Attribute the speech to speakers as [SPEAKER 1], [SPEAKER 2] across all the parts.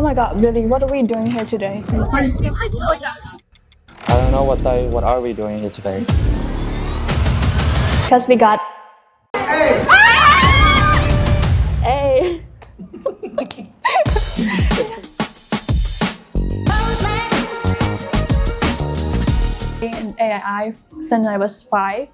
[SPEAKER 1] Oh my god, really, what are we doing here today?
[SPEAKER 2] I don't know what are we doing here today.
[SPEAKER 1] Because we got A. In Aii since I was 5.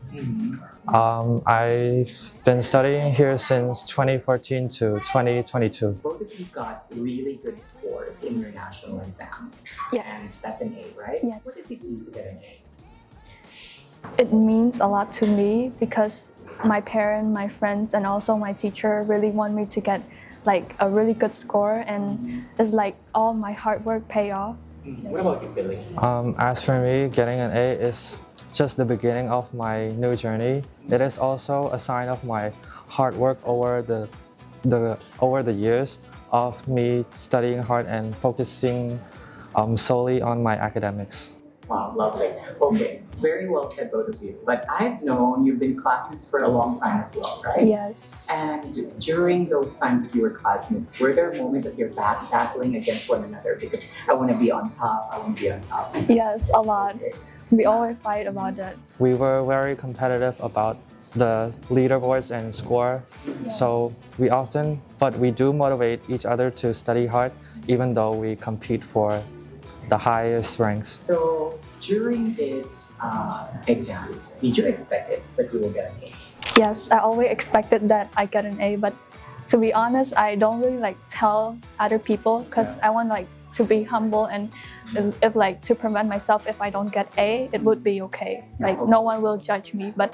[SPEAKER 2] I've been studying here since 2014 to 2022.
[SPEAKER 3] Both of you got really good scores in your national exams.
[SPEAKER 1] Yes.
[SPEAKER 3] And that's an A, right?
[SPEAKER 1] Yes.
[SPEAKER 3] What does it mean to get an A?
[SPEAKER 1] It means a lot to me because my parents, my friends, and also my teacher really want me to get like a really good score, and it's like all my hard work pay off.
[SPEAKER 3] What about you, Billy?
[SPEAKER 2] As for me, getting an A is just the beginning of my new journey. It is also a sign of my hard work over the years of me studying hard and focusing solely on my academics.
[SPEAKER 3] Wow, lovely. Okay, very well said, both of you. But I've known you've been classmates for a long time as well, right?
[SPEAKER 1] Yes.
[SPEAKER 3] And during those times that you were classmates, were there moments that you're battling against one another because I want to be on top, I want to be on top?
[SPEAKER 1] Yes, a lot.
[SPEAKER 3] Okay.
[SPEAKER 1] We always fight about that.
[SPEAKER 2] We were very competitive about the leaderboards and score, so we do motivate each other to study hard, even though we compete for the highest ranks.
[SPEAKER 3] So during these exams, did you expect it that you will get an A?
[SPEAKER 1] Yes, I always expected that I get an A, but to be honest, I don't really like tell other people because I want like to be humble, and if like to prevent myself if I don't get A, it would be okay. Like no one will judge me, but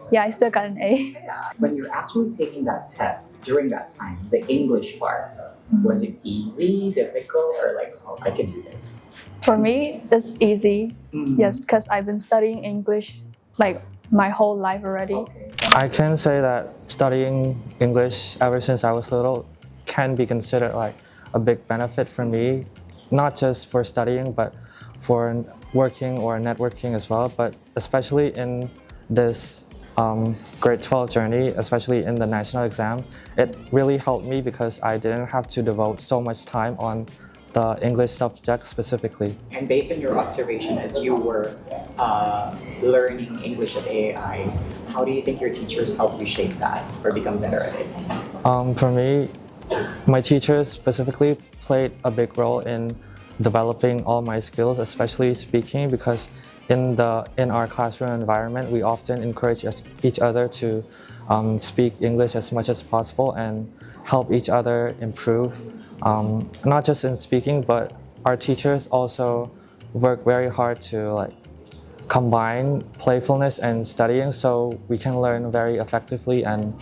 [SPEAKER 1] yeah, I still got an A.
[SPEAKER 3] Yeah. When you're actually taking that test during that time, the English part, was it easy, difficult, or like, oh, I can do this?
[SPEAKER 1] For me, it's easy. Yes, because I've been studying English like my whole life already.
[SPEAKER 3] Okay.
[SPEAKER 2] I can say that studying English ever since I was little can be considered like a big benefit for me, not just for studying, but for working or networking as well. But especially in this grade 12 journey, especially in the national exam, it really helped me because I didn't have to devote so much time on the English subject specifically.
[SPEAKER 3] And based on your observation as you were learning English at AI, how do you think your teachers helped you shape that or become better at it?
[SPEAKER 2] For me, my teachers specifically played a big role in developing all my skills, especially speaking, because in our classroom environment, we often encourage each other to speak English as much as possible and help each other improve, not just in speaking, but our teachers also work very hard to like combine playfulness and studying so we can learn very effectively and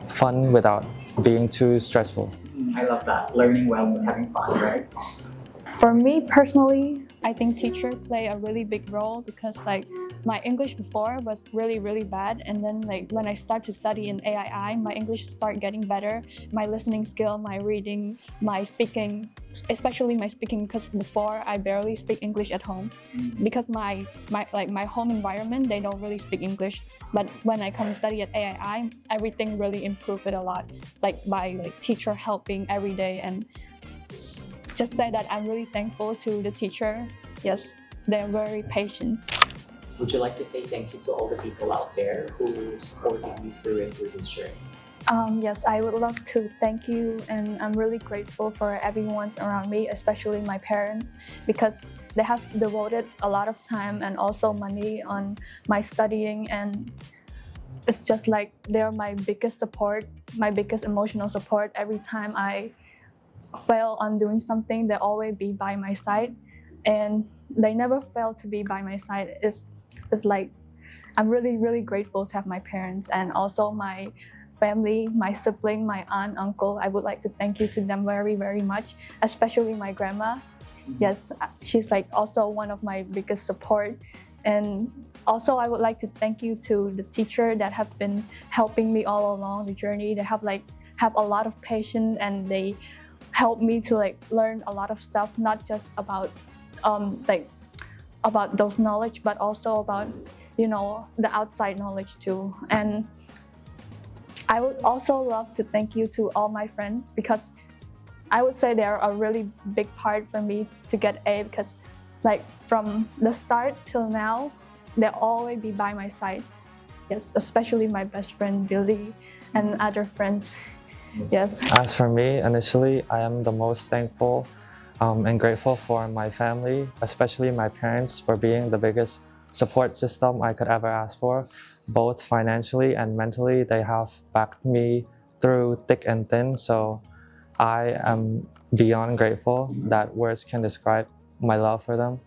[SPEAKER 2] fun without being too stressful.
[SPEAKER 3] I love that. Learning while having fun, right?
[SPEAKER 1] For me personally, I think teachers play a really big role because like my English before was really bad, and then like when I start to study in AII, my English start getting better. My listening skill, my reading, my speaking, especially my speaking, because before I barely speak English at home because my home environment, they don't really speak English. But when I come and study at AII, everything really improved it a lot, like by like teacher helping every day. And just say that I'm really thankful to the teacher. Yes, they're very patient.
[SPEAKER 3] Would you like to say thank you to all the people out there who supported you through this journey?
[SPEAKER 1] Yes, I would love to thank you, and I'm really grateful for everyone around me, especially my parents, because they have devoted a lot of time and also money on my studying, and it's just like they're my biggest support, my biggest emotional support. Every time I fail on doing something, they always be by my side, and they never fail to be by my side. It's like I'm really grateful to have my parents and also my family, my sibling, my aunt, uncle. I would like to thank you to them very much, especially my grandma. Yes, she's like also one of my biggest support. And also I would like to thank you to the teacher that have been helping me all along the journey. They have a lot of patience, and they helped me to like learn a lot of stuff, not just about about those knowledge, but also about the outside knowledge too. And I would also love to thank you to all my friends, because I would say they're a really big part for me to get A because like from the start till now, they'll always be by my side. Yes, especially my best friend Billy and other friends. Yes.
[SPEAKER 2] As for me, initially, I am the most thankful and grateful for my family, especially my parents, for being the biggest support system I could ever ask for. Both financially and mentally, they have backed me through thick and thin. So I am beyond grateful that words can describe my love for them.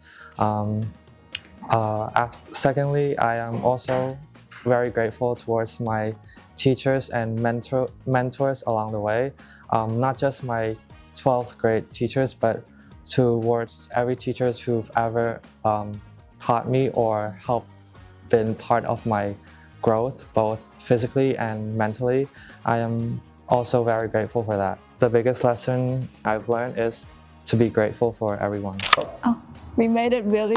[SPEAKER 2] Secondly, I am also very grateful towards my teachers and mentors along the way. Not just my 12th grade teachers, but towards every teachers who've ever taught me or helped been part of my growth, both physically and mentally. I am also very grateful for that. The biggest lesson I've learned is to be grateful for everyone.
[SPEAKER 1] Oh, we made it, really.